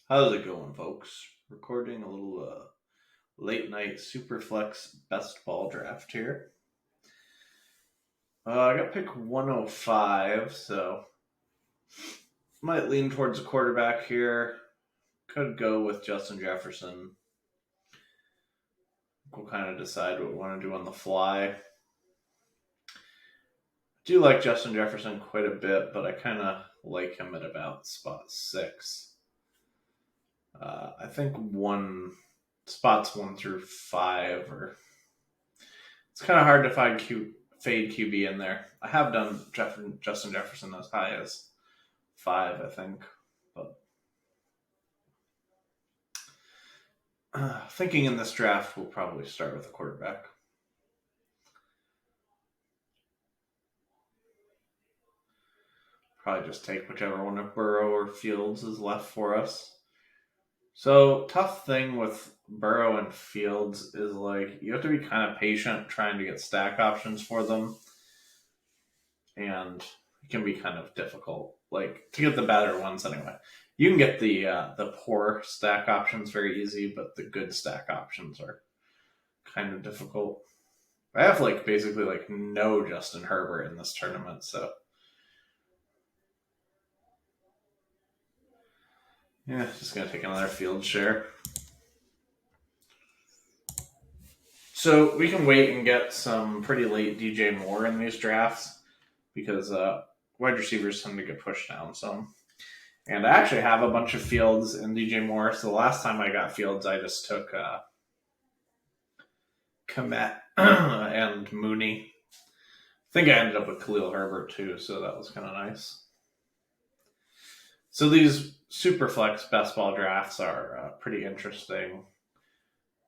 How's it going, folks? Recording a little late night SuperFlex best ball draft here. I got pick 105, so might lean towards a quarterback here. Could go with Justin Jefferson. We'll kind of decide what we want to do on the fly. I do like Justin Jefferson quite a bit, but I kind of like him at about spot 6. I think spots 1 through 5, or it's kind of hard to find fade QB in there. I have done Justin Jefferson as high as 5, I think, but thinking in this draft, we'll probably start with a quarterback. Probably just take whichever one of Burrow or Fields is left for us. So, tough thing with Burrow and Fields is like you have to be kind of patient trying to get stack options for them, and it can be kind of difficult. Like to get the better ones anyway. You can get the poor stack options very easy, but the good stack options are kind of difficult. I have basically no Justin Herbert in this tournament, so yeah, just gonna take another field share. So we can wait and get some pretty late DJ Moore in these drafts because wide receivers tend to get pushed down some. And I actually have a bunch of Fields in DJ Moore. So the last time I got Fields, I just took Komet and Mooney. I think I ended up with Khalil Herbert too, so that was kind of nice. So these SuperFlex best ball drafts are pretty interesting.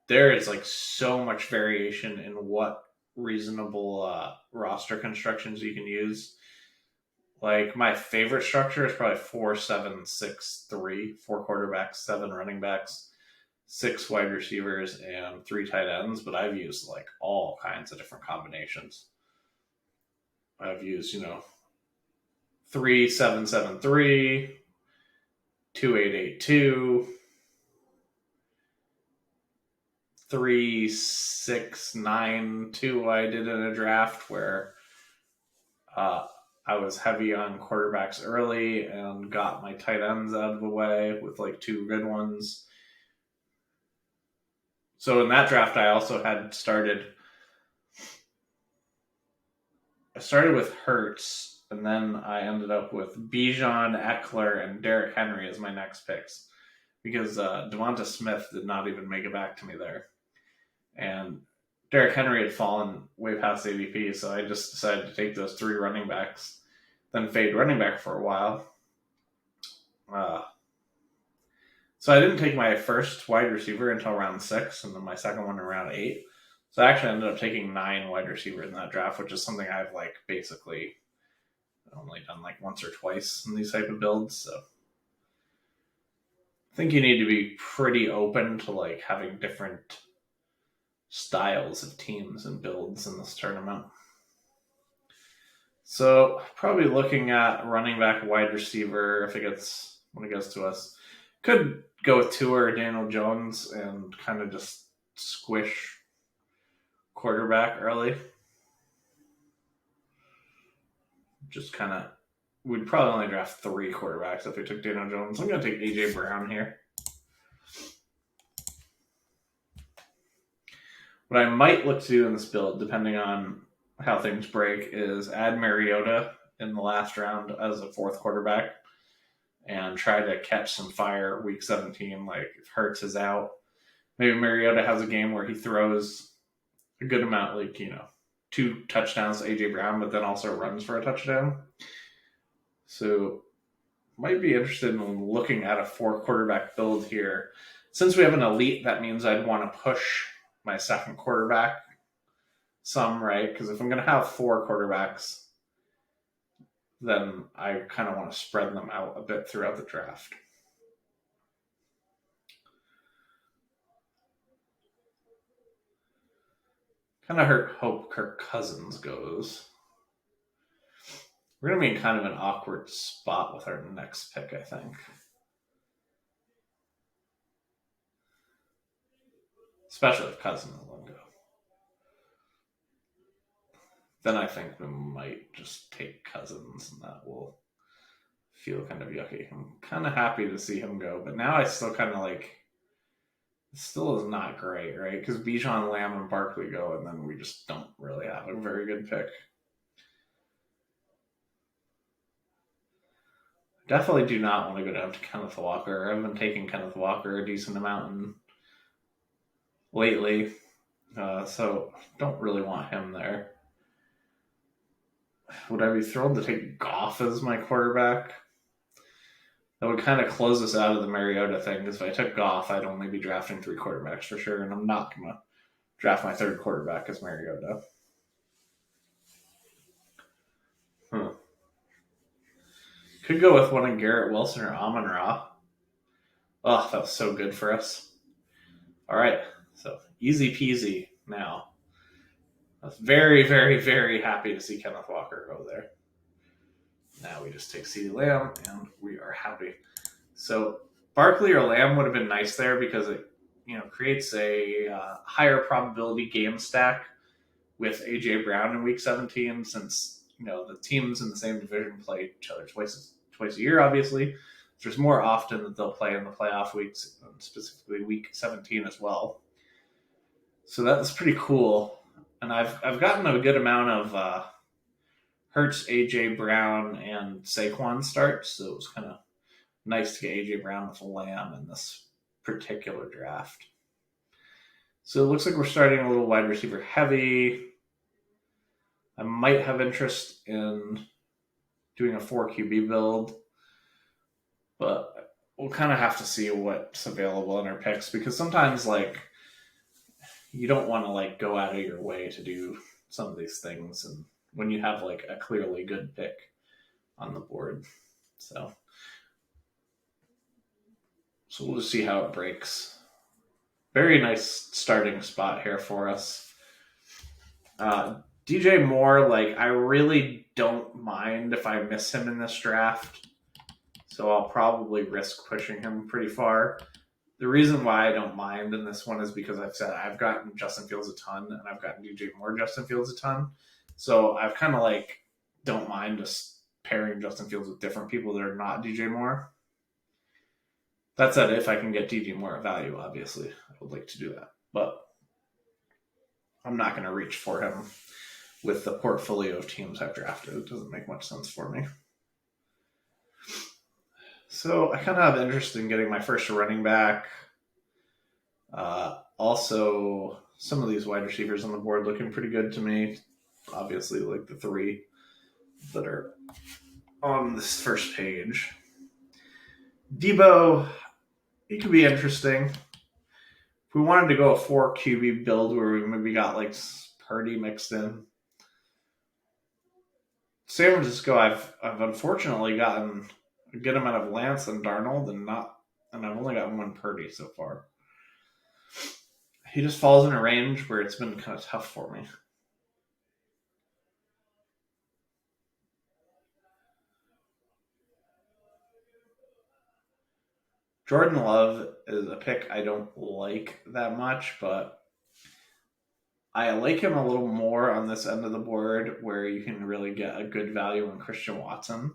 There is so much variation in what reasonable roster constructions you can use. Like my favorite structure is probably 4-7-6-3, 4 quarterbacks, 7 running backs, 6 wide receivers, and 3 tight ends. But I've used all kinds of different combinations. I've used 3-7-7-3, 2-8-8-2, 3-6-9-2. I did in a draft where I was heavy on quarterbacks early and got my tight ends out of the way with 2 good ones. So in that draft, I also had started with Hurts, and then I ended up with Bijan, Eckler, and Derrick Henry as my next picks because Devonta Smith did not even make it back to me there. And Derrick Henry had fallen way past ADP, so I just decided to take those 3 running backs, then fade running back for a while. So I didn't take my first wide receiver until round 6, and then my second one in round 8. So I actually ended up taking 9 wide receivers in that draft, which is something I've basically only done once or twice in these type of builds. So I think you need to be pretty open to having different styles of teams and builds in this tournament. So probably looking at running back, wide receiver when it gets to us. Could go with Tua or Daniel Jones and kind of just squish quarterback early. Just kind of, we'd probably only draft 3 quarterbacks if we took Daniel Jones. I'm going to take AJ Brown here. What I might look to do in this build, depending on how things break, is add Mariota in the last round as a 4th quarterback and try to catch some fire week 17. If Hurts is out, maybe Mariota has a game where he throws a good amount, 2 touchdowns to AJ Brown, but then also runs for a touchdown. So might be interested in looking at a 4 quarterback build here. Since we have an elite, that means I'd want to push my second quarterback some, right? Because if I'm going to have 4 quarterbacks, then I kind of want to spread them out a bit throughout the draft. Kind of hope Kirk Cousins goes. We're going to be in kind of an awkward spot with our next pick, I think. especially if Cousins will go. Then I think we might just take Cousins, and that will feel kind of yucky. I'm kind of happy to see him go, but now I still kind of like. It still is not great, right? Because Bijan, Lamb, and Barkley go, and then we just don't really have a very good pick. Definitely do not want to go down to Kenneth Walker. I've been taking Kenneth Walker a decent amount lately, so don't really want him there. Would I be thrilled to take Goff as my quarterback? That would kind of close us out of the Mariota thing, because if I took Goff, I'd only be drafting 3 quarterbacks for sure, and I'm not going to draft my 3rd quarterback as Mariota. Could go with one of Garrett Wilson or Amon-Ra. Oh, that was so good for us. All right, so easy peasy now. I was very, very, very happy to see Kenneth Walker go there. Now we just take CeeDee Lamb, and we are happy. So Barkley or Lamb would have been nice there, because it creates a higher probability game stack with A.J. Brown in Week 17, since the teams in the same division play each other twice a year, obviously. There's more often that they'll play in the playoff weeks, specifically Week 17 as well. So that's pretty cool. And I've gotten a good amount of Hurts, A.J. Brown, and Saquon starts, so it was kind of nice to get A.J. Brown with Lamb in this particular draft. So it looks like we're starting a little wide receiver heavy. I might have interest in doing a 4 QB build, but we'll kind of have to see what's available in our picks, because sometimes you don't want to go out of your way to do some of these things, and when you have a clearly good pick on the board. So we'll just see how it breaks. Very nice starting spot here for us. DJ Moore, I really don't mind if I miss him in this draft, so I'll probably risk pushing him pretty far. The reason why I don't mind in this one is because I've gotten Justin Fields a ton, and I've gotten DJ Moore Justin Fields a ton, so I've kind of don't mind just pairing Justin Fields with different people that are not DJ Moore. That said, if I can get DJ Moore at value, obviously, I would like to do that, but I'm not going to reach for him with the portfolio of teams I've drafted. It doesn't make much sense for me. So I kind of have interest in getting my first running back. Also, some of these wide receivers on the board looking pretty good to me. Obviously, the 3 that are on this first page. Debo, he could be interesting. If we wanted to go a 4 QB build where we maybe got Purdy mixed in. San Francisco, I've unfortunately gotten a good amount of Lance and Darnold, and I've only gotten 1 Purdy so far. He just falls in a range where it's been kind of tough for me. Jordan Love is a pick I don't like that much, but I like him a little more on this end of the board, where you can really get a good value in Christian Watson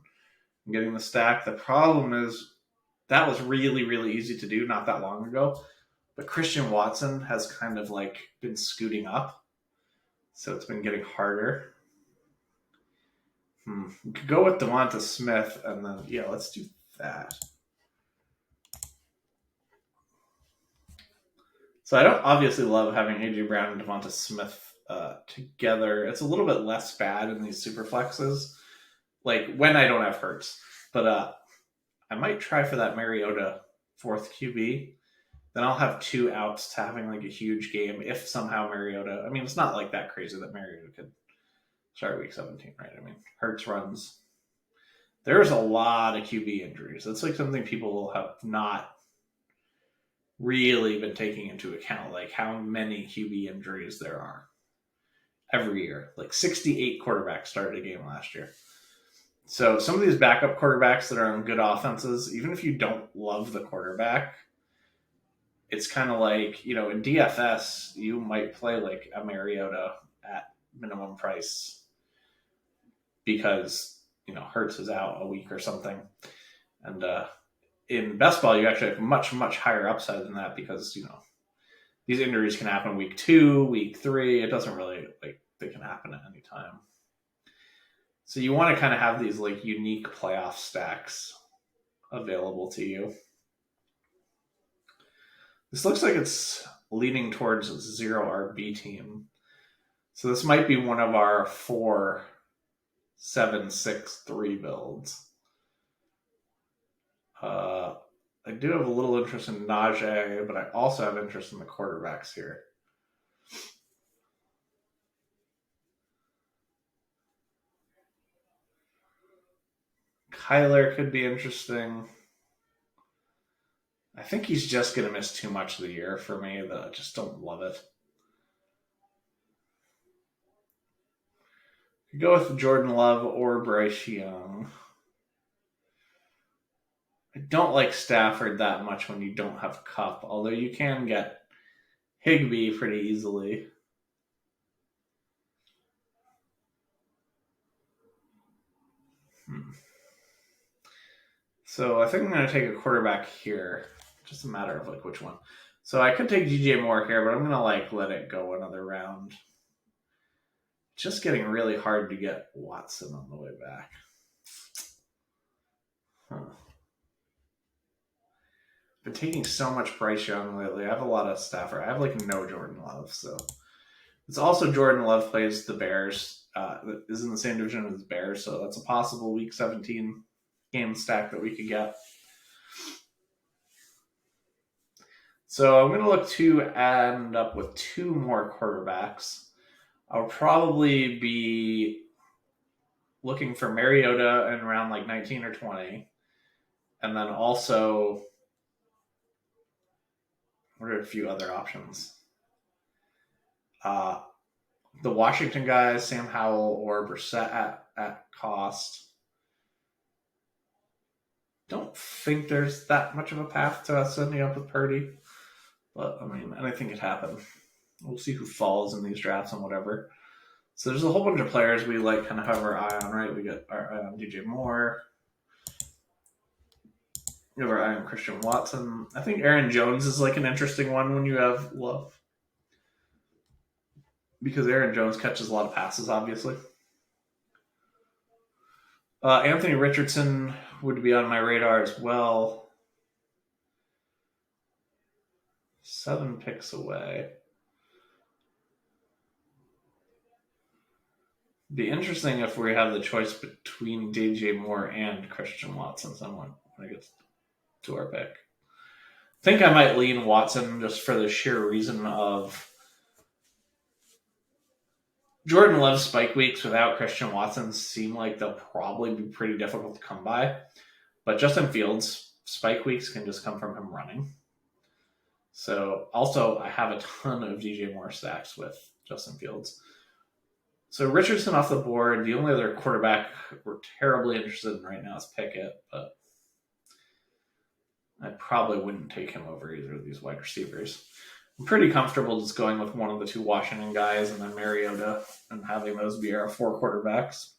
getting the stack. The problem is that was really, really easy to do not that long ago, but Christian Watson has kind of been scooting up, so it's been getting harder. We could go with Devonta Smith, and then let's do that. So I don't obviously love having A.J. Brown and Devonta Smith together. It's a little bit less bad in these super flexes, when I don't have Hurts. But I might try for that Mariota 4th QB. Then I'll have 2 outs to having a huge game if somehow Mariota. I mean, it's not that crazy that Mariota could start Week 17, right? I mean, Hurts runs. There's a lot of QB injuries. That's something people have not really been taking into account, how many QB injuries there are every year. 68 quarterbacks started a game last year. So some of these backup quarterbacks that are on good offenses, even if you don't love the quarterback, it's kind of like, in DFS, you might play like a Mariota at minimum price because, Hurts is out a week or something. And in best ball, you actually have much, much higher upside than that because, these injuries can happen week 2, week 3. It doesn't really, they can happen at any time. So you want to kind of have these unique playoff stacks available to you. This looks like it's leaning towards a 0 RB team. So this might be one of our 4-7-6-3 builds. I do have a little interest in Najee, but I also have interest in the quarterbacks here. Kyler could be interesting. I think he's just going to miss too much of the year for me that I just don't love it. You go with Jordan Love or Bryce Young. I don't like Stafford that much when you don't have Kupp, although you can get Higbee pretty easily. So I think I'm going to take a quarterback here. Just a matter of which one. So I could take DJ Moore here, but I'm going to let it go another round. Just getting really hard to get Watson on the way back. Been taking so much Bryce Young lately. I have a lot of Stafford. I have no Jordan Love, so it's also Jordan Love plays the Bears. That is in the same division as the Bears, so that's a possible Week 17 game stack that we could get. So I'm going to look to end up with 2 more quarterbacks. I'll probably be looking for Mariota in around 19 or 20. And then also, what are a few other options? The Washington guys, Sam Howell or Brissett at cost. Don't think there's that much of a path to us ending up with Purdy. But, anything could happen. We'll see who falls in these drafts and whatever. So there's a whole bunch of players we kind of have our eye on, right? We got our eye on DJ Moore. We have our eye on Christian Watson. I think Aaron Jones is an interesting one when you have Love. Because Aaron Jones catches a lot of passes, obviously. Anthony Richardson would be on my radar as well. 7 picks away. Be interesting if we have the choice between DJ Moore and Christian Watson someone when it gets to our pick. I think I might lean Watson just for the sheer reason of Jordan Love's spike weeks without Christian Watson seem like they'll probably be pretty difficult to come by. But Justin Fields' spike weeks can just come from him running. So also I have a ton of DJ Moore stacks with Justin Fields. So Richardson off the board. The only other quarterback we're terribly interested in right now is Pickett, but I probably wouldn't take him over either of these wide receivers. I'm pretty comfortable just going with one of the 2 Washington guys and then Mariota and having those be our 4 quarterbacks.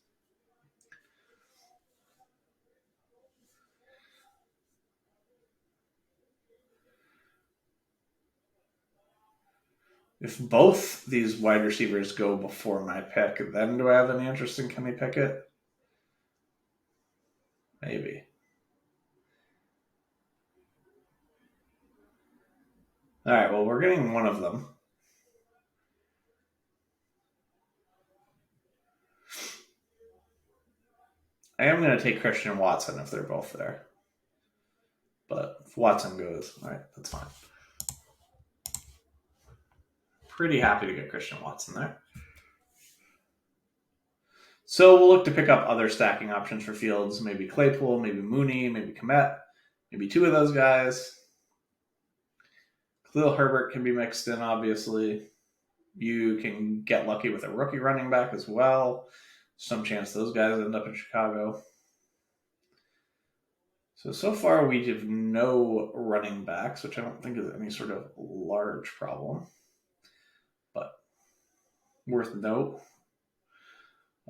If both these wide receivers go before my pick, then do I have any interest in Kenny Pickett? Maybe. All right, well, we're getting one of them. I am going to take Christian Watson if they're both there. But if Watson goes, all right, that's fine. Pretty happy to get Christian Watson there. So we'll look to pick up other stacking options for Fields. Maybe Claypool, maybe Mooney, maybe Kmet. Maybe 2 of those guys. Khalil Herbert can be mixed in, obviously. You can get lucky with a rookie running back as well. Some chance those guys end up in Chicago. So far we have no running backs, which I don't think is any sort of large problem, but worth note.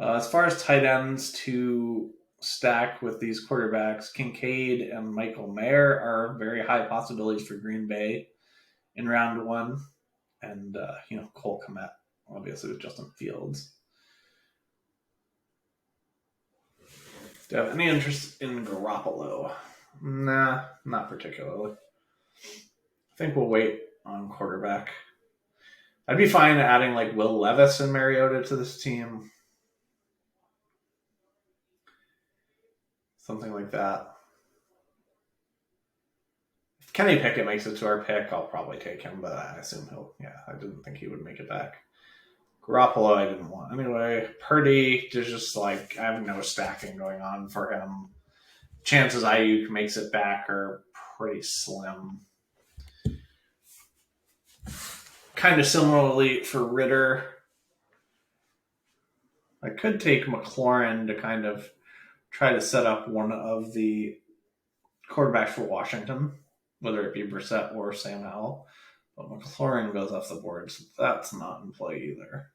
As far as tight ends to stack with these quarterbacks, Kincaid and Michael Mayer are very high possibilities for Green Bay in round one. And, Cole Kmet, obviously, with Justin Fields. Do you have any interest in Garoppolo? Nah, not particularly. I think we'll wait on quarterback. I'd be fine adding like Will Levis and Mariota to this team. Something like that. If Kenny Pickett makes it to our pick, I'll probably take him, but I assume I didn't think he would make it back. Garoppolo, I didn't want anyway. Purdy, there's just I have no stacking going on for him. Chances Ayuk makes it back are pretty slim. Kind of similarly for Ritter, I could take McLaurin to kind of try to set up one of the quarterbacks for Washington, whether it be Brissett or Sam Howell. But McLaurin goes off the board, so that's not in play either.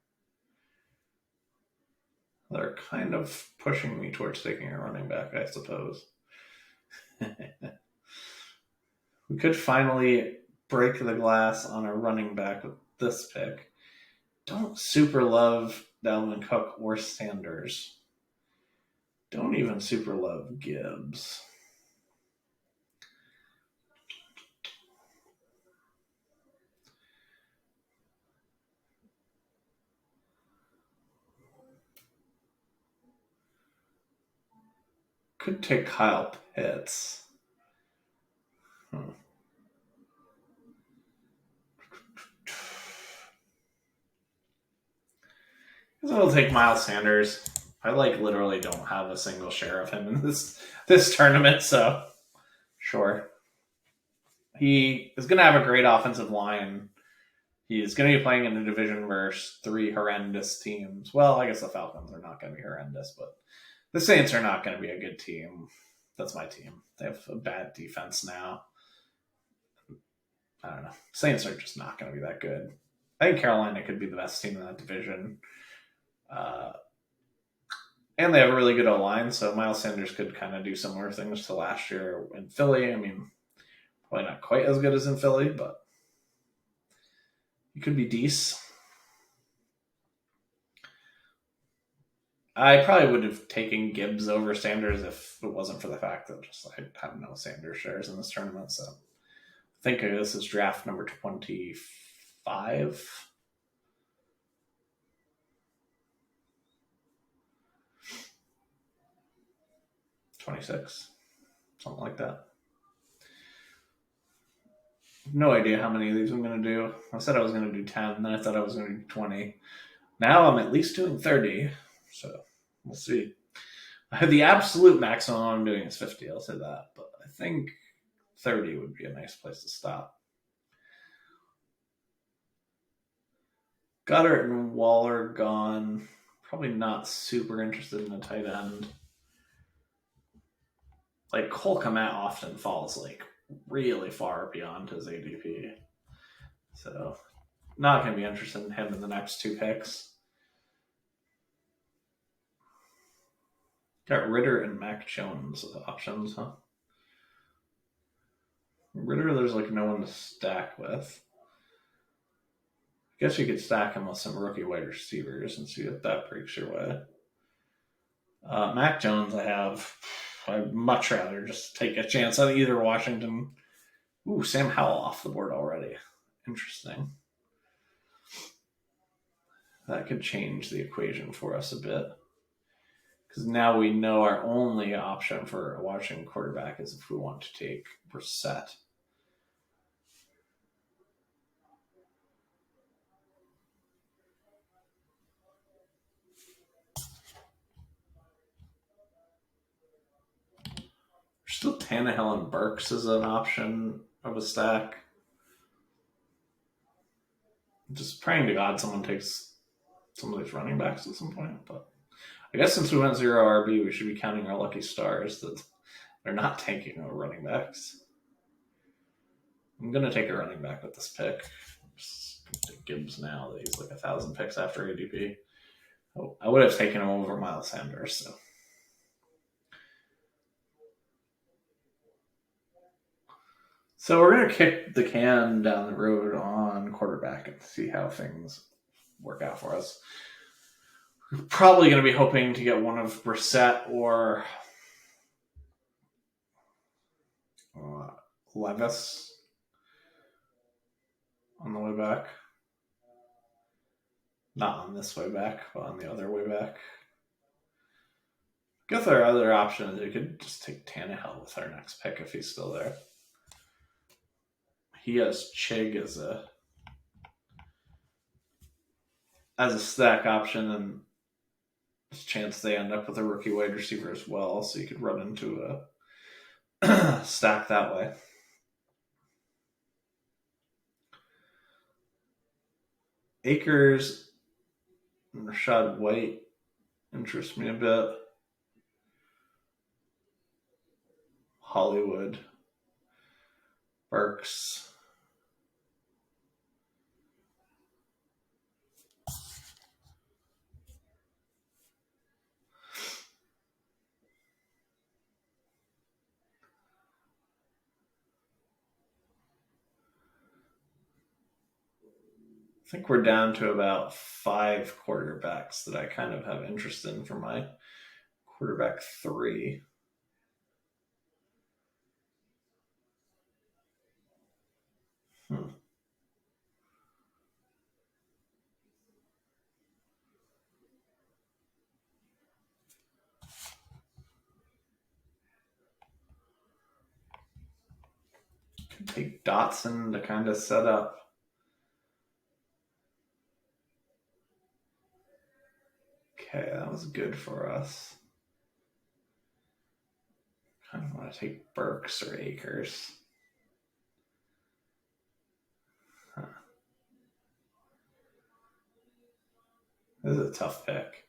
They're kind of pushing me towards taking a running back, I suppose. We could finally break the glass on a running back with this pick. Don't super love Dalvin Cook or Sanders. Don't even super love Gibbs. Could take Kyle Pitts. I guess I'll take Miles Sanders. I literally don't have a single share of him in this tournament, so sure. He is going to have a great offensive line. He's going to be playing in a division versus three horrendous teams. Well, I guess the Falcons are not going to be horrendous, but the Saints are not going to be a good team. That's my team. They have a bad defense now. I don't know. Saints are just not going to be that good. I think Carolina could be the best team in that division. And they have a really good O-line, so Miles Sanders could kind of do similar things to last year in Philly. I mean, probably not quite as good as in Philly, but he could be decent. I probably would have taken Gibbs over Sanders if it wasn't for the fact that I have no Sanders shares in this tournament. So I think this is draft number 25. 26, something like that. No idea how many of these I'm going to do. I said I was going to do 10, then I thought I was going to do 20. Now I'm at least doing 30, so we'll see. The absolute maximum I'm doing is 50, I'll say that, but I think 30 would be a nice place to stop. Goddard and Waller gone. Probably not super interested in a tight end. Cole Kmet often falls really far beyond his ADP. So not going to be interested in him in the next two picks. Got Ritter and Mac Jones options, huh? Ritter, there's no one to stack with. I guess you could stack him with some rookie wide receivers and see if that breaks your way. Mac Jones, I'd much rather just take a chance on either Washington. Ooh, Sam Howell off the board already. Interesting. That could change the equation for us a bit. Because now we know our only option for a Washington quarterback is if we want to take Brissett. Still Tannehill and Burks as an option of a stack. Just praying to God someone takes some of these running backs at some point. But I guess since we went 0 RB, we should be counting our lucky stars that They're not tanking our running backs. I'm going to take a running back with this pick. Just take Gibbs now that he's like 1,000 picks after ADP. Oh, I would have taken him over Miles Sanders. So we're going to kick the can down the road on quarterback and see how things work out for us. We're probably going to be hoping to get one of Brissett or Levis on the way back. Not on this way back, but on the other way back. I guess our other option is we could just take Tannehill with our next pick if he's still there. He has Chig as a stack option, and there's a chance they end up with a rookie wide receiver as well, so you could run into a stack that way. Akers and Rashad White interest me a bit. Hollywood, Burks. I think we're down to about 5 quarterbacks that I kind of have interest in for my quarterback 3. Could take Dotson to kind of set up. Okay, that was good for us. Kind of want to take Burks or Akers. This is a tough pick.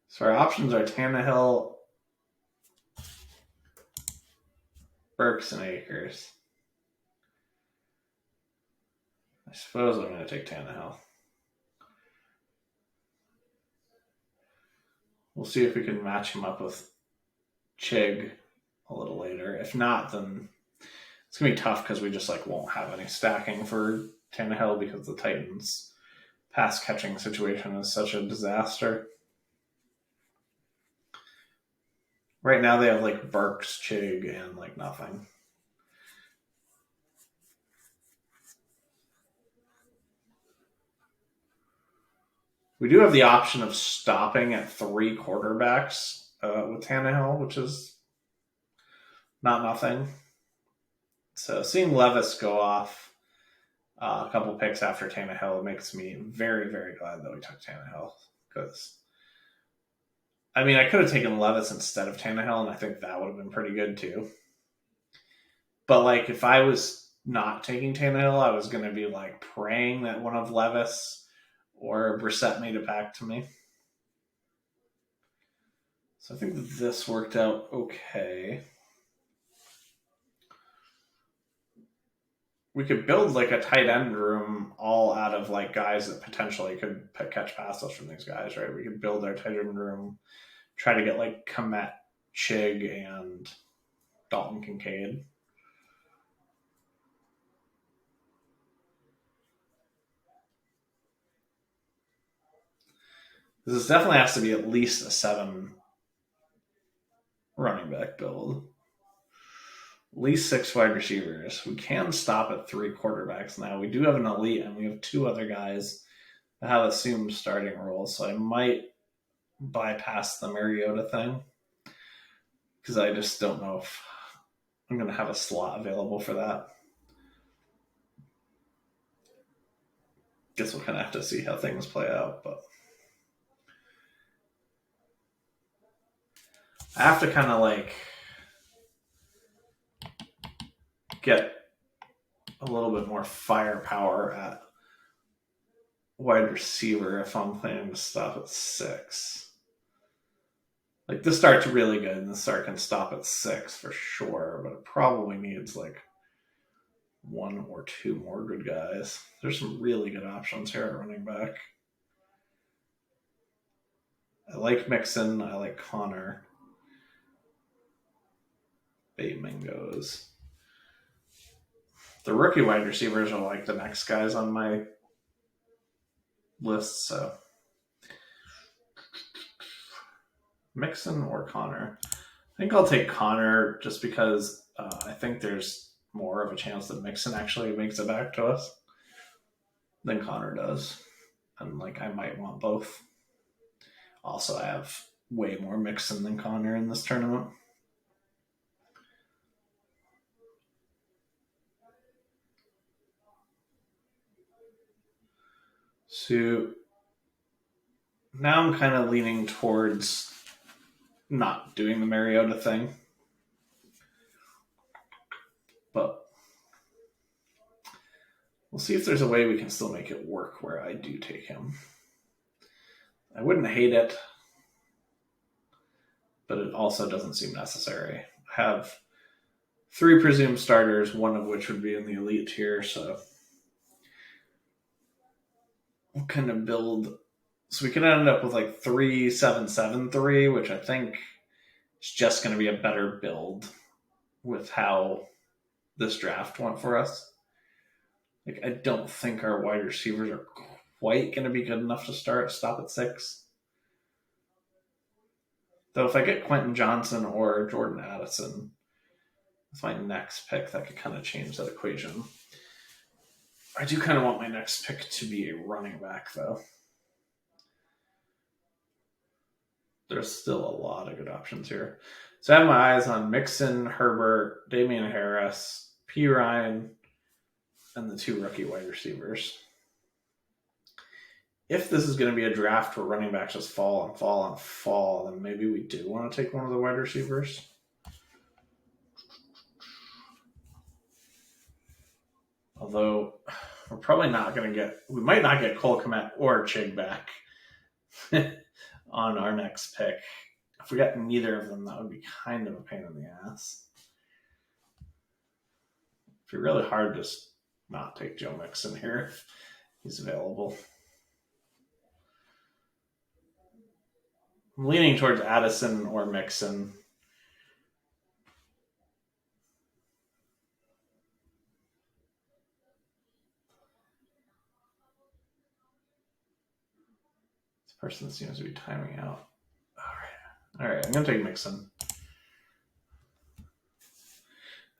So our options are Tannehill, Burks, and Akers. I suppose I'm going to take Tannehill. We'll see if we can match him up with Chig a little later. If not, then it's going to be tough because we just won't have any stacking for Tannehill because the Titans' pass catching situation is such a disaster. Right now they have Burks, Chig, and nothing. We do have the option of stopping at 3 quarterbacks with Tannehill, which is not nothing. So seeing Levis go off a couple picks after Tannehill makes me very, very glad that we took Tannehill. Because, I could have taken Levis instead of Tannehill, and I think that would have been pretty good too. But if I was not taking Tannehill, I was going to be praying that one of Levis or Brissett made it back to me. So I think this worked out okay. We could build a tight end room all out of guys that potentially could catch passes from these guys, right? We could build our tight end room, try to get Komet, Chig, and Dalton Kincaid. This definitely has to be at least a 7 running back build. At least 6 wide receivers. We can stop at 3 quarterbacks now. We do have an elite, and we have 2 other guys that have assumed starting roles. So I might bypass the Mariota thing because I just don't know if I'm going to have a slot available for that. Guess we'll kind of have to see how things play out, but I have to kind of get a little bit more firepower at wide receiver if I'm planning to stop at 6. Like, this start's really good, and this start can stop at 6 for sure, but it probably needs like 1 or 2 more good guys. There's some really good options here at running back. I like Mixon. I like Connor. Bateman goes. The rookie wide receivers are like the next guys on my list, so Mixon or Connor. I think I'll take Connor just because I think there's more of a chance that Mixon actually makes it back to us than Connor does. And like, I might want both. Also, I have way more Mixon than Connor in this tournament. So now I'm kind of leaning towards not doing the Mariota thing. But we'll see if there's a way we can still make it work where I do take him. I wouldn't hate it, but it also doesn't seem necessary. I have 3 presumed starters, one of which would be in the elite tier, so we'll kind of build. So we could end up with like 3-7-7-3, which I think is just going to be a better build with how this draft went for us. Like, I don't think our wide receivers are quite going to be good enough to stop at 6. Though if I get Quentin Johnson or Jordan Addison with my next pick, that could kind of change that equation. I do kind of want my next pick to be a running back, though. There's still a lot of good options here. So I have my eyes on Mixon, Herbert, Damian Harris, P. Ryan, and the 2 rookie wide receivers. If this is going to be a draft where running backs just fall and fall and fall, then maybe we do want to take one of the wide receivers. Although we're probably not going to we might not get Cole Kmet or Chig back on our next pick. If we got neither of them, that would be kind of a pain in the ass. It'd be really hard to not take Joe Mixon here if he's available. I'm leaning towards Addison or Mixon. This person seems to be timing out. All right, I'm going to take Mixon.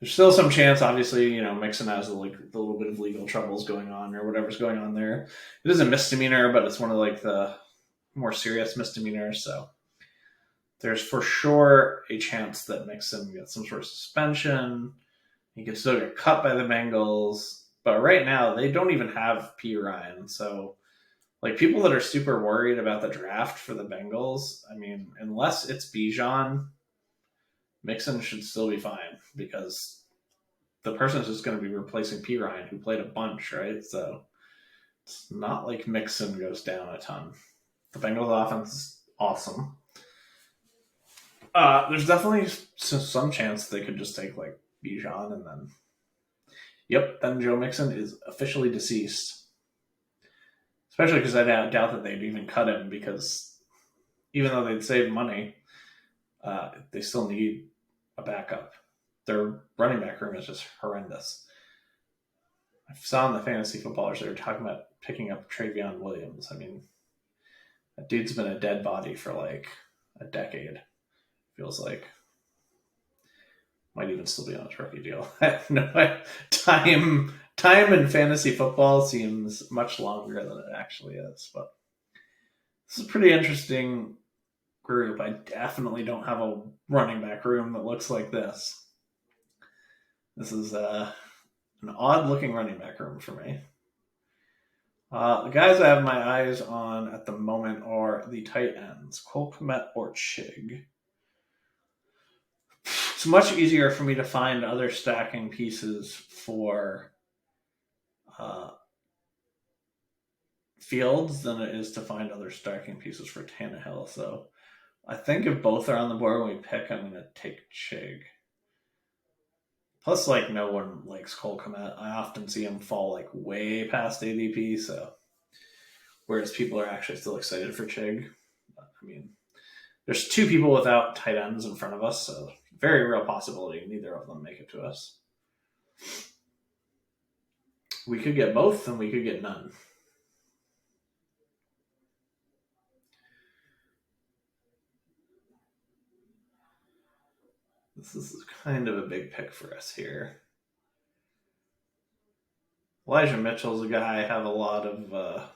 There's still some chance, obviously, Mixon has the little bit of legal troubles going on or whatever's going on there. It is a misdemeanor, but it's one of like the more serious misdemeanors, so there's for sure a chance that Mixon gets some sort of suspension. He could still get cut by the Bengals, but right now they don't even have P. Ryan, so like, people that are super worried about the draft for the Bengals, I mean, unless it's Bijan, Mixon should still be fine because the person is just going to be replacing P. Ryan, who played a bunch, right? So it's not like Mixon goes down a ton. The Bengals offense is awesome. There's definitely some chance they could just take like Bijan and then Joe Mixon is officially deceased. Especially because I doubt that they'd even cut him because even though they'd save money, they still need a backup. Their running back room is just horrendous. I saw in the fantasy footballers they were talking about picking up Travion Williams. I mean, that dude's been a dead body for like a decade. Feels like. Might even still be on his rookie deal. No, time in fantasy football seems much longer than it actually is. But this is a pretty interesting group. I definitely don't have a running back room that looks like this. This is an odd-looking running back room for me. The guys I have my eyes on at the moment are the tight ends, Cole Kmet or Chig. It's much easier for me to find other stacking pieces for Fields than it is to find other stacking pieces for Tannehill. So I think if both are on the board when we pick, I'm going to take Chig. Plus, like, no one likes Cole Kmet. I often see him fall, like, way past ADP, so. Whereas people are actually still excited for Chig. I mean, there's two people without tight ends in front of us, so very real possibility neither of them make it to us. We could get both, and we could get none. This is kind of a big pick for us here. Elijah Mitchell's a guy I have a lot of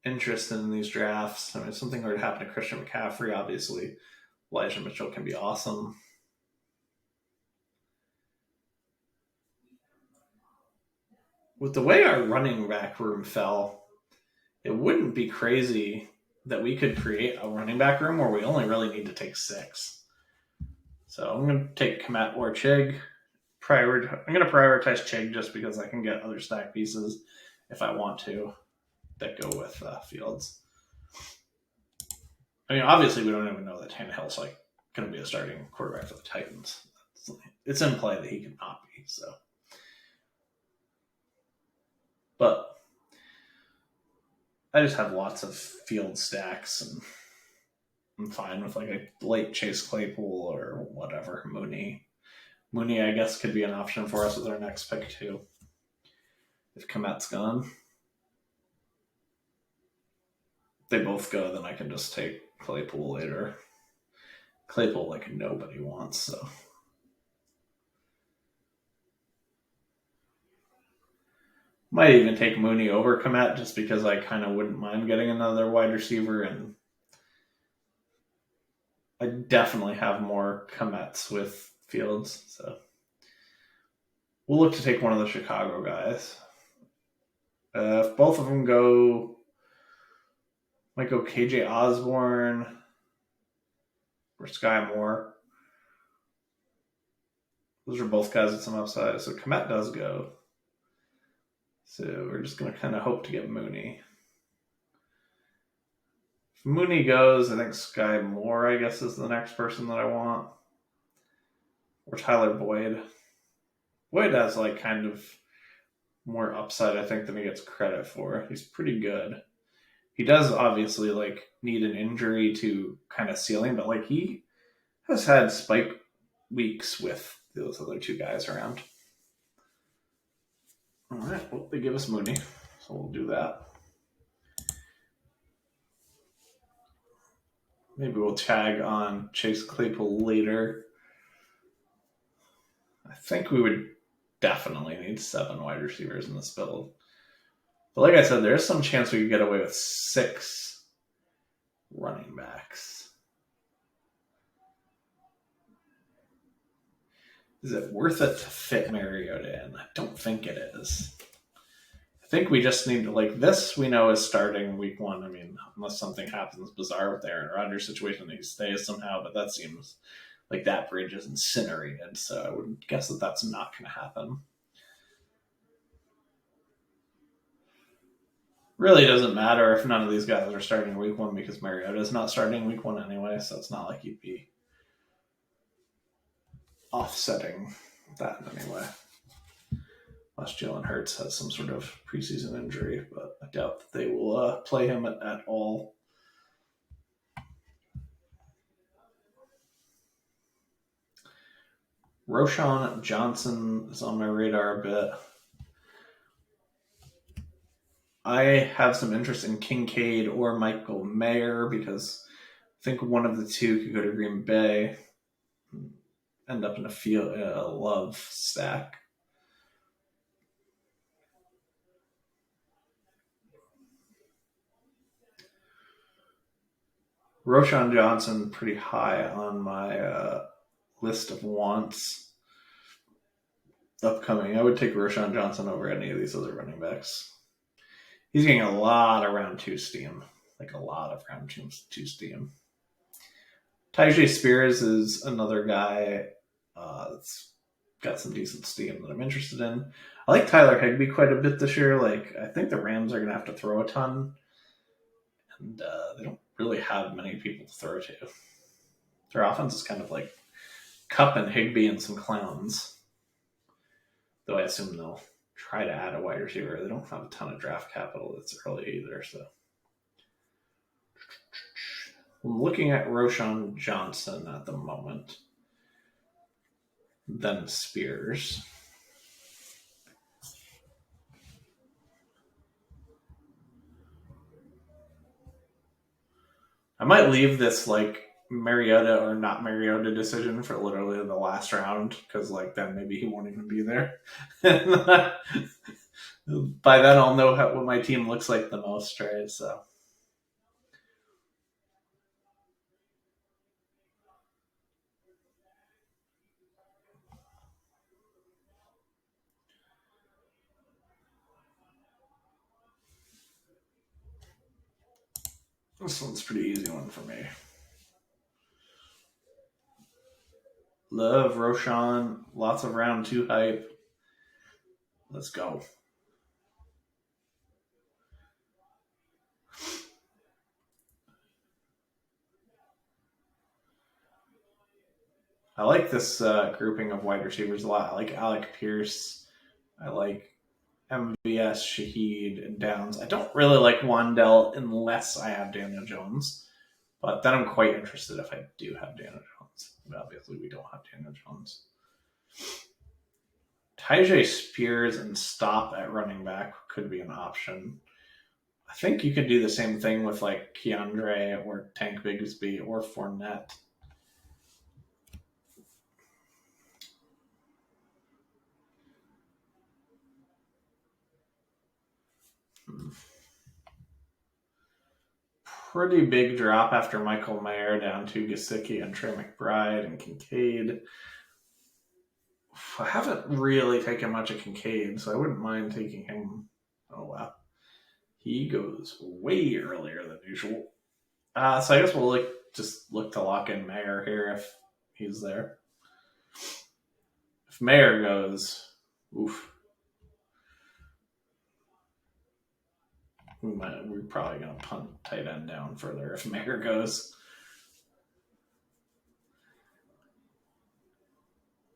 interest in these drafts. I mean, if something were to happen to Christian McCaffrey, obviously Elijah Mitchell can be awesome. With the way our running back room fell, it wouldn't be crazy that we could create a running back room where we only really need to take 6. So I'm going to take Kmet or Chig. I'm going to prioritize Chig just because I can get other stack pieces if I want to that go with Fields. I mean, obviously, we don't even know that Tannehill's like going to be a starting quarterback for the Titans. It's in play that he could not be. So, but I just have lots of Field stacks, and I'm fine with like a late Chase Claypool or whatever. Mooney, I guess, could be an option for us with our next pick too. If Kmet's gone, they both go, then I can just take Claypool later. Claypool, like, nobody wants, so. Might even take Mooney over Kmet just because I kind of wouldn't mind getting another wide receiver, and I definitely have more Kmets with Fields, so. We'll look to take one of the Chicago guys. If both of them go, might go KJ Osborne or Sky Moore. Those are both guys with some upside. So Kmet does go. So we're just going to kind of hope to get Mooney. If Mooney goes, I think Sky Moore, I guess, is the next person that I want. Or Tyler Boyd. Boyd has like kind of more upside, I think, than he gets credit for. He's pretty good. He does obviously like need an injury to kind of seal him, but like he has had spike weeks with those other two guys around. All right, well, they give us Mooney, so we'll do that. Maybe we'll tag on Chase Claypool later. I think we would definitely need 7 wide receivers in this build. But like I said, there's some chance we could get away with 6 running backs. Is it worth it to fit Mariota in? I don't think it is. I think we just need to, like, this we know is starting week 1. I mean, unless something happens bizarre with Aaron Rodgers' situation, he stays somehow, but that seems like that bridge is incinerated, so I would guess that that's not going to happen. Really doesn't matter if none of these guys are starting week 1 because Mariota is not starting week 1 anyway, so it's not like you'd be offsetting that in any way. Unless Jalen Hurts has some sort of preseason injury, but I doubt that they will play him at all. Roschon Johnson is on my radar a bit. I have some interest in Kincaid or Michael Mayer because I think one of the two could go to Green Bay, end up in a love stack. Roschon Johnson pretty high on my list of wants upcoming. I would take Roschon Johnson over any of these other running backs. He's getting a lot of round 2 steam. Like a lot of round 2 steam. Tyjae Spears is another guy that's got some decent steam that I'm interested in. I like Tyler Higbee quite a bit this year. Like, I think the Rams are going to have to throw a ton. And they don't really have many people to throw to. Their offense is kind of like Cup and Higbee and some clowns. Though I assume they'll try to add a wide receiver. They don't have a ton of draft capital that's early either. So I'm looking at Roschon Johnson at the moment. Then Spears. I might leave this like Mariota or not Mariota decision for literally the last round because like then maybe he won't even be there. By then I'll know what my team looks like the most, right? So this one's a pretty easy one for me. Love Roschon, lots of round 2 hype. Let's go. I like this grouping of wide receivers a lot. I like Alec Pierce. I like MVS, Shaheed, and Downs. I don't really like Wandell unless I have Daniel Jones. But then I'm quite interested if I do have Daniel Jones. But obviously, we don't have Daniel Jones. Tyjae Spears and stop at running back could be an option. I think you could do the same thing with like Keandre or Tank Bigsby or Fournette. Pretty big drop after Michael Mayer down to Gesicki and Trey McBride and Kincaid. I haven't really taken much of Kincaid, so I wouldn't mind taking him. Oh, wow. He goes way earlier than usual. So I guess we'll just look to lock in Mayer here if he's there. If Mayer goes, oof. We're probably going to punt tight end down further if Mayer goes.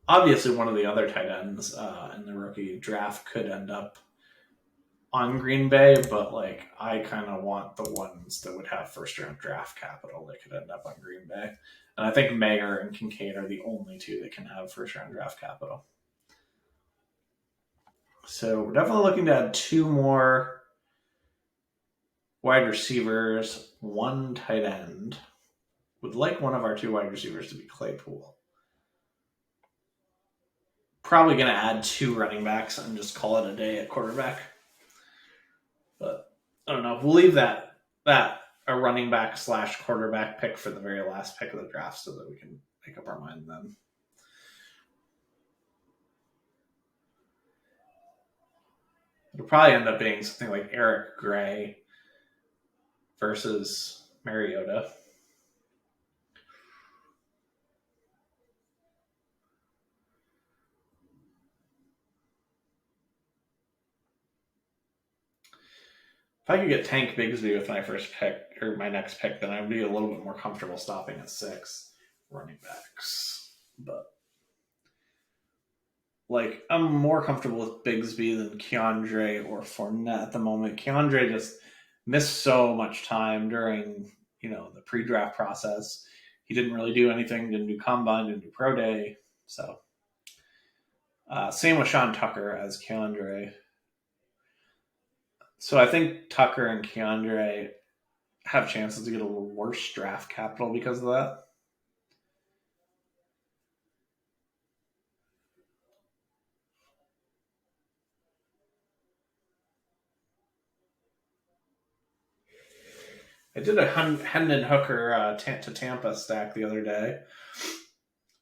Obviously, one of the other tight ends in the rookie draft could end up on Green Bay, but like I kind of want the ones that would have first round draft capital that could end up on Green Bay. And I think Mayer and Kincaid are the only two that can have first round draft capital. So we're definitely looking to add 2 more wide receivers, 1 tight end. Would like one of our 2 wide receivers to be Claypool. Probably going to add 2 running backs and just call it a day at quarterback. But I don't know. We'll leave that a running back / quarterback pick for the very last pick of the draft so that we can make up our mind then. It'll probably end up being something like Eric Gray versus Mariota. If I could get Tank Bigsby with my first pick or my next pick, then I'd be a little bit more comfortable stopping at 6 running backs. But like I'm more comfortable with Bigsby than Keandre or Fournette at the moment. Keandre just missed so much time during the pre-draft process. He didn't really do anything. Didn't do combine. Didn't do pro day. So same with Sean Tucker as Keandre. So I think Tucker and Keandre have chances to get a little worse draft capital because of that. I did a Hendon Hooker to Tampa stack the other day.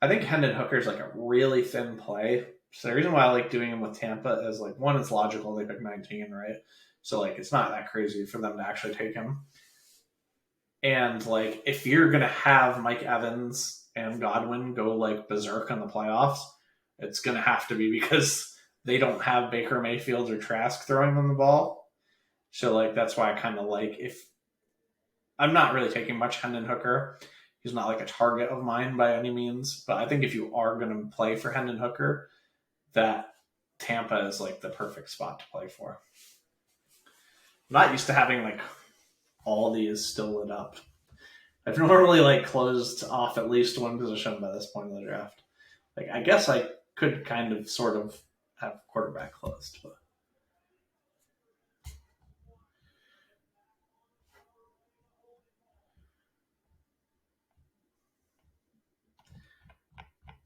I think Hendon Hooker is like a really thin play. So the reason why I like doing him with Tampa is like, one, it's logical. They pick 19, right? So like it's not that crazy for them to actually take him. And like if you're gonna have Mike Evans and Godwin go like berserk in the playoffs, it's gonna have to be because they don't have Baker Mayfield or Trask throwing them the ball. So like that's why I kind of like if I'm not really taking much Hendon Hooker. He's not like a target of mine by any means, but I think if you are going to play for Hendon Hooker, that Tampa is like the perfect spot to play for. I'm not used to having like all these still lit up. I've normally like closed off at least one position by this point in the draft. Like I guess I could kind of sort of have quarterback closed, but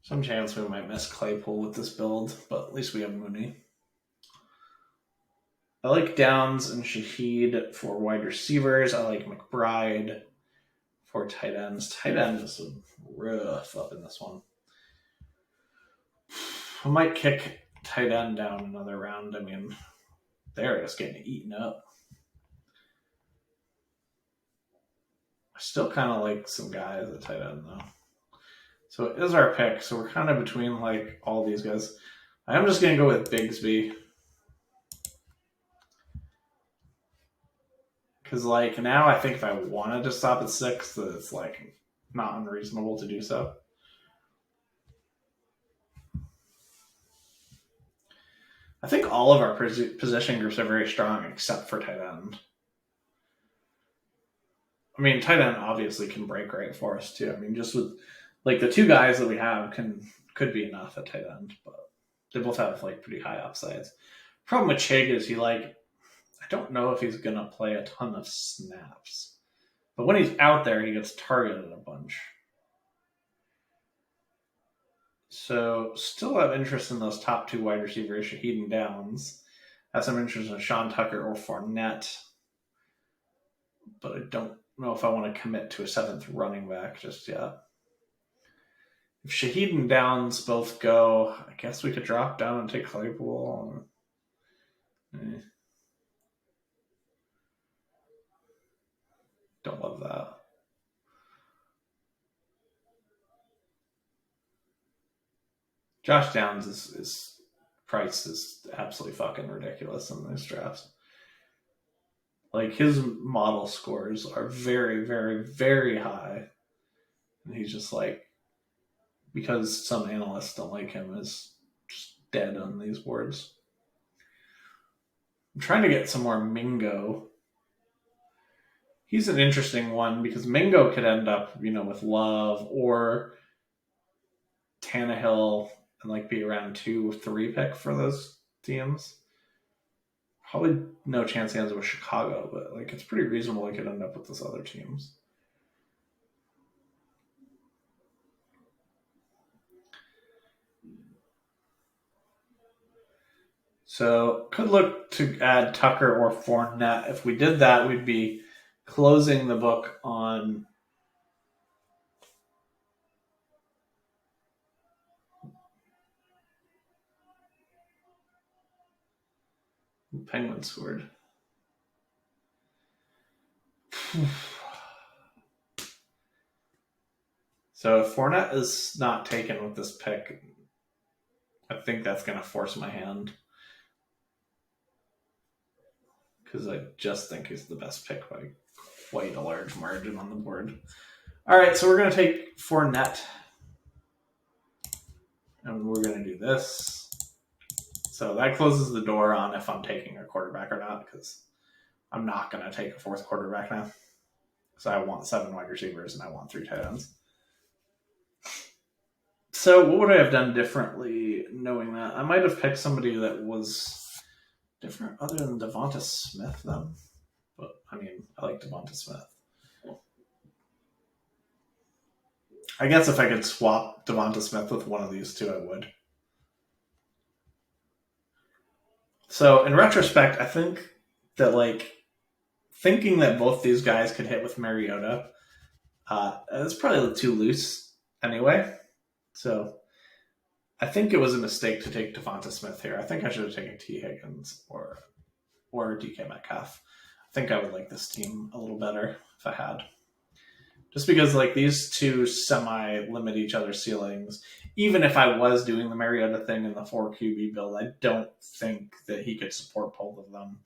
some chance we might miss Claypool with this build, but at least we have Mooney. I like Downs and Shaheed for wide receivers. I like McBride for tight ends. Tight end is rough up in this one. I might kick tight end down another round. I mean, they're just getting eaten up. I still kind of like some guys at tight end, though. So it is our pick. So we're kind of between like all these guys. I am just going to go with Bigsby. Because like now I think if I wanted to stop at 6, that it's like not unreasonable to do so. I think all of our position groups are very strong except for tight end. I mean, tight end obviously can break right for us too. I mean, just with like the 2 guys that we have could be enough at tight end, but they both have like pretty high upsides. Problem with Chig is I don't know if he's gonna play a ton of snaps, but when he's out there, he gets targeted a bunch. So still have interest in those top 2 wide receivers, Shaheed and Downs. Have some interest in Sean Tucker or Fournette, but I don't know if I want to commit to a 7th running back just yet. If Shaheed and Downs both go, I guess we could drop down and take Claypool. Don't love that. Josh Downs is price is absolutely fucking ridiculous in these drafts. Like his model scores are very, very, very high. And he's just like, because some analysts don't like him, is just dead on these boards. I'm trying to get some more Mingo. He's an interesting one because Mingo could end up, with Love or Tannehill and like be around 2-3 pick for those teams. Probably no chance he ends up with Chicago, but like it's pretty reasonable he could end up with those other teams. So could look to add Tucker or Fournette. If we did that, we'd be closing the book on Penguin scored. So if Fournette is not taken with this pick, I think that's going to force my hand. Because I just think he's the best pick by quite a large margin on the board. All right, so we're going to take Fournette. And we're going to do this. So that closes the door on if I'm taking a quarterback or not, because I'm not going to take a 4th quarterback now. So I want 7 wide receivers and I want 3 tight ends. So what would I have done differently knowing that? I might have picked somebody that was different other than Devonta Smith then. But, I mean, I like Devonta Smith. I guess if I could swap Devonta Smith with one of these 2, I would. So, in retrospect, I think that, like, thinking that both these guys could hit with Mariota is probably too loose anyway. So, I think it was a mistake to take Devonta Smith here. I think I should have taken T. Higgins or DK Metcalf. I think I would like this team a little better if I had. Just because like these 2 semi-limit each other's ceilings. Even if I was doing the Mariota thing in the 4 QB build, I don't think that he could support both of them.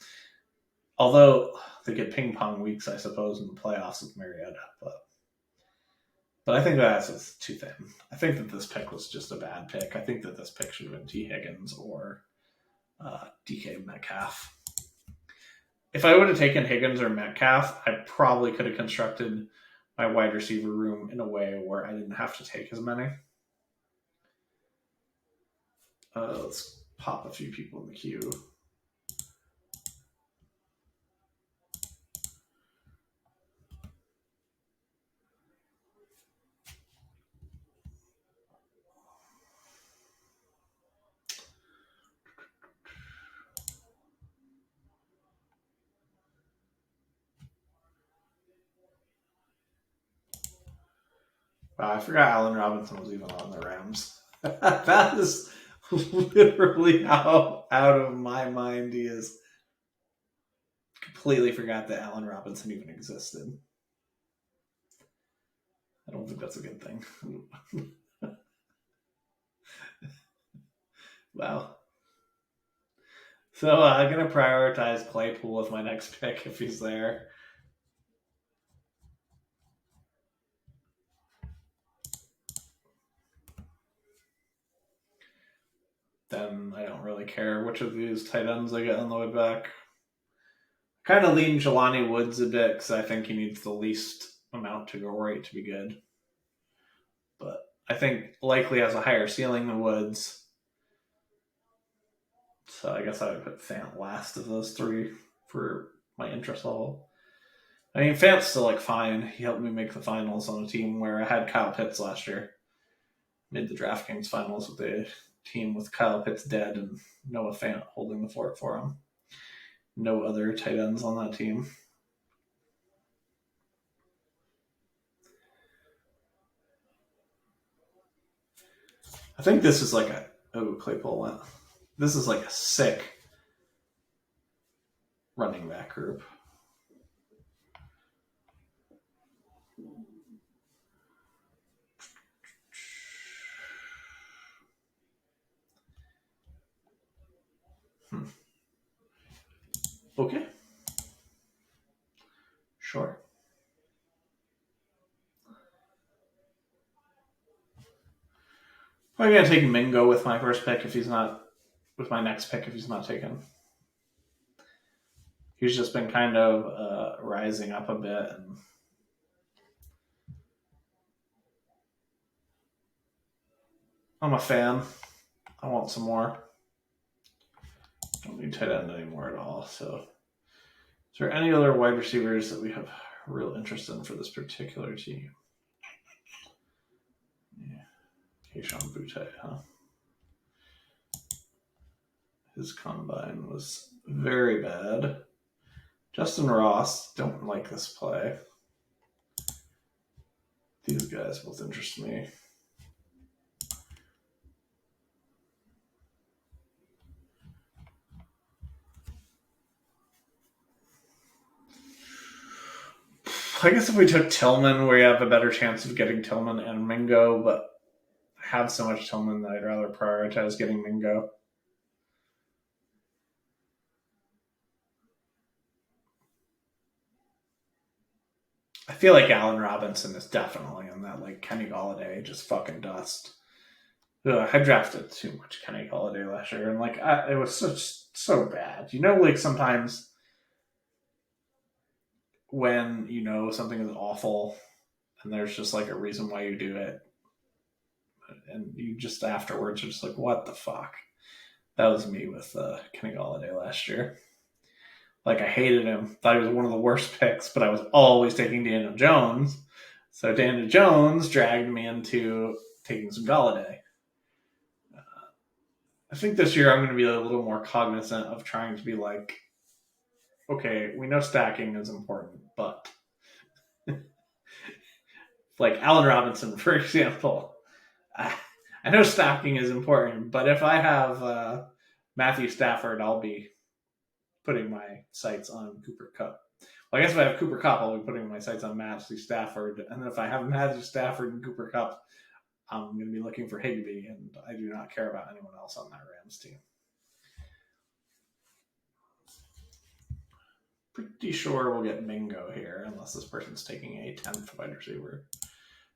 Although they get ping pong weeks, I suppose, in the playoffs with Mariota. But I think that's too thin. I think that this pick was just a bad pick. I think that this pick should have been T. Higgins or DK Metcalf. If I would have taken Higgins or Metcalf, I probably could have constructed my wide receiver room in a way where I didn't have to take as many. Let's pop a few people in the queue. Wow, I forgot Allen Robinson was even on the Rams. That is literally how out of my mind he is. Completely forgot that Allen Robinson even existed. I don't think that's a good thing. Wow. So I'm going to prioritize Claypool with my next pick if he's there. Then I don't really care which of these tight ends I get on the way back. Kind of lean Jelani Woods a bit because I think he needs the least amount to go right to be good. But I think likely has a higher ceiling than Woods. So I guess I would put Fant last of those three for my interest level. I mean, Fant's still like fine. He helped me make the finals on a team where I had Kyle Pitts last year. Made the DraftKings finals with a team with Kyle Pitts dead and Noah Fant holding the fort for him. No other tight ends on that team. I think this is like Claypool went. This is like a sick running back group. Okay. Sure. I'm gonna take Mingo with my first pick if he's not with my next pick if he's not taken. He's just been kind of rising up a bit and I'm a fan. I want some more. Don't need tight end anymore at all. So, is there any other wide receivers that we have real interest in for this particular team? Yeah, Keyshawn Boutte, huh? His combine was very bad. Justin Ross, don't like this play. These guys both interest me. I guess if we took Tillman, we have a better chance of getting Tillman and Mingo, but I have so much Tillman that I'd rather prioritize getting Mingo. I feel like Allen Robinson is definitely in that, like, Kenny Golladay, just fucking dust. Ugh, I drafted too much Kenny Golladay last year, and, like, it was so bad. You know, like, sometimes when you know something is awful and there's just, like, a reason why you do it, and you just afterwards are just like, what the fuck? That was me with Kenny Golladay last year. Like, I hated him. Thought he was one of the worst picks, but I was always taking Daniel Jones. So Daniel Jones dragged me into taking some Golladay. I think this year I'm going to be a little more cognizant of trying to be like, okay, we know stacking is important, but like Allen Robinson, for example, I know stacking is important, but if I have Matthew Stafford, I'll be putting my sights on Cooper Kupp. Well, I guess if I have Cooper Kupp, I'll be putting my sights on Matthew Stafford. And then if I have Matthew Stafford and Cooper Kupp, I'm going to be looking for Higbee, and I do not care about anyone else on that Rams team. pretty sure we'll get Mingo here, unless this person's taking a 10th wide receiver.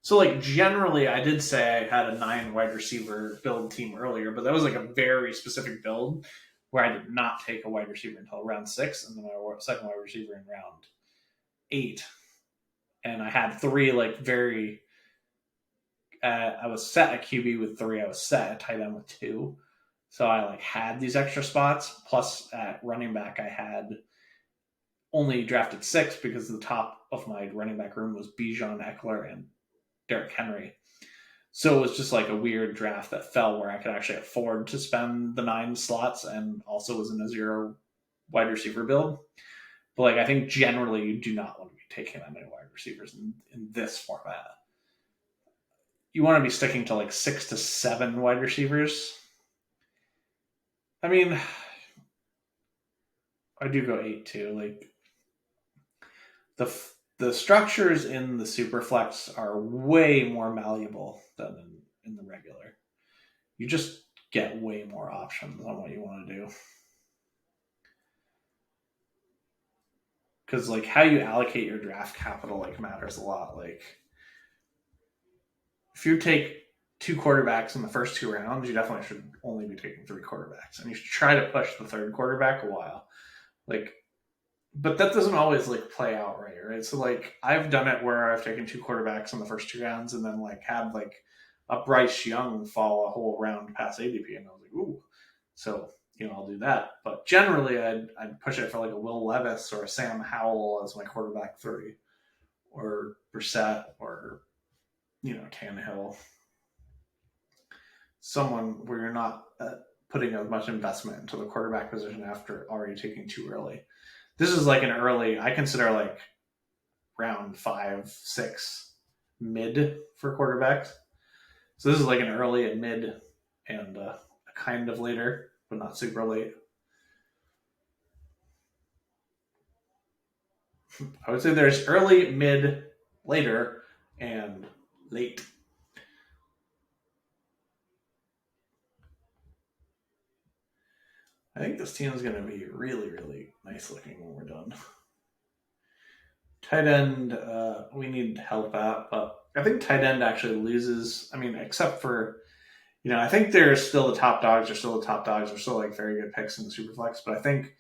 So, like, generally, I did say I had a 9 wide receiver build team earlier, but that was like a very specific build where I did not take a wide receiver until round 6, and then my second wide receiver in round 8. And I had 3, like, very... I was set at QB with 3. I was set at tight end with 2. So I, like, had these extra spots. Plus, at running back, I had only drafted 6 because the top of my running back room was Bijan, Eckler, and Derrick Henry. So it was just like a weird draft that fell where I could actually afford to spend the 9 slots and also was in a 0 wide receiver build. But like I think generally you do not want to be taking that many wide receivers in this format. You want to be sticking to like 6 to 7 wide receivers. I mean, I do go 8 too. Like the structures in the SuperFlex are way more malleable than in the regular. You just get way more options on what you want to do. Because like how you allocate your draft capital like matters a lot. Like if you take 2 quarterbacks in the first 2 rounds, you definitely should only be taking 3 quarterbacks, and you should try to push the 3rd quarterback a while. Like, but that doesn't always like play out right? So like I've done it where I've taken 2 quarterbacks in the first 2 rounds, and then like had like a Bryce Young fall a whole round past ADP, and I was like, ooh. So I'll do that. But generally, I'd push it for like a Will Levis or a Sam Howell as my quarterback 3, or Brissett, or Tannehill. Someone where you're not putting as much investment into the quarterback position after already taking 2 early. This is like an early, I consider like round 5, 6 mid for quarterbacks. So this is like an early and mid and a kind of later, but not super late. I would say there's early, mid, later, and late. I think this team is going to be really, really nice looking when we're done. Tight end, we need help at, but I think tight end actually loses. I mean, except for, I think they're still the top dogs. They're still like very good picks in the Superflex, but I think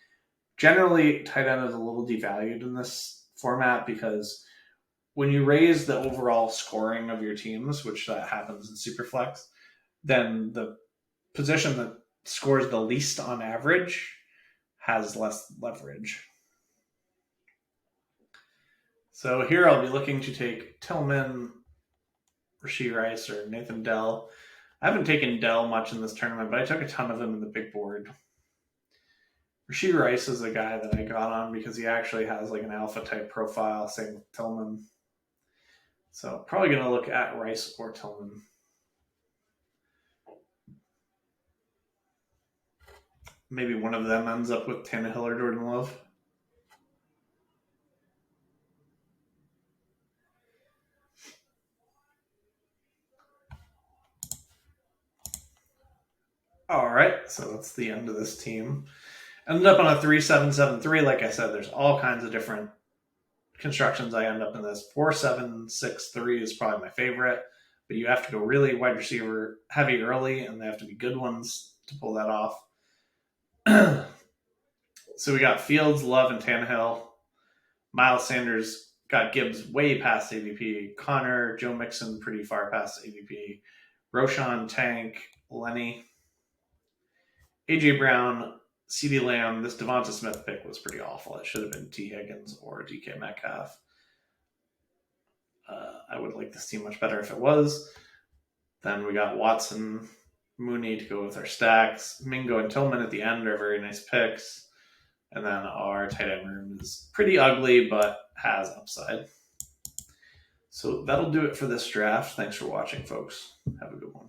generally tight end is a little devalued in this format because when you raise the overall scoring of your teams, which that happens in Superflex, then the position that scores the least on average has less leverage. So here I'll be looking to take Tillman, Rashee Rice, or Nathan Dell. I haven't taken Dell much in this tournament, but I took a ton of them in the big board. Rashee Rice is a guy that I got on because he actually has like an alpha type profile, same with Tillman. So probably going to look at Rice or Tillman. Maybe one of them ends up with Tannehill or Jordan Love. All right, so that's the end of this team. Ended up on a 3-7-7-3. Like I said, there's all kinds of different constructions I end up in this. 4-7-6-3 is probably my favorite, but you have to go really wide receiver heavy early, and they have to be good ones to pull that off. So we got Fields, Love, and Tannehill. Miles Sanders got Gibbs way past ADP. Connor, Joe Mixon pretty far past ADP. Roshan, Tank, Lenny. AJ Brown, CeeDee Lamb. This Devonta Smith pick was pretty awful. It should have been T. Higgins or DK Metcalf. I would like this team much better if it was. Then we got Watson, Mooney to go with our stacks. Mingo and Tillman at the end are very nice picks. And then our tight end room is pretty ugly, but has upside. So that'll do it for this draft. Thanks for watching, folks. Have a good one.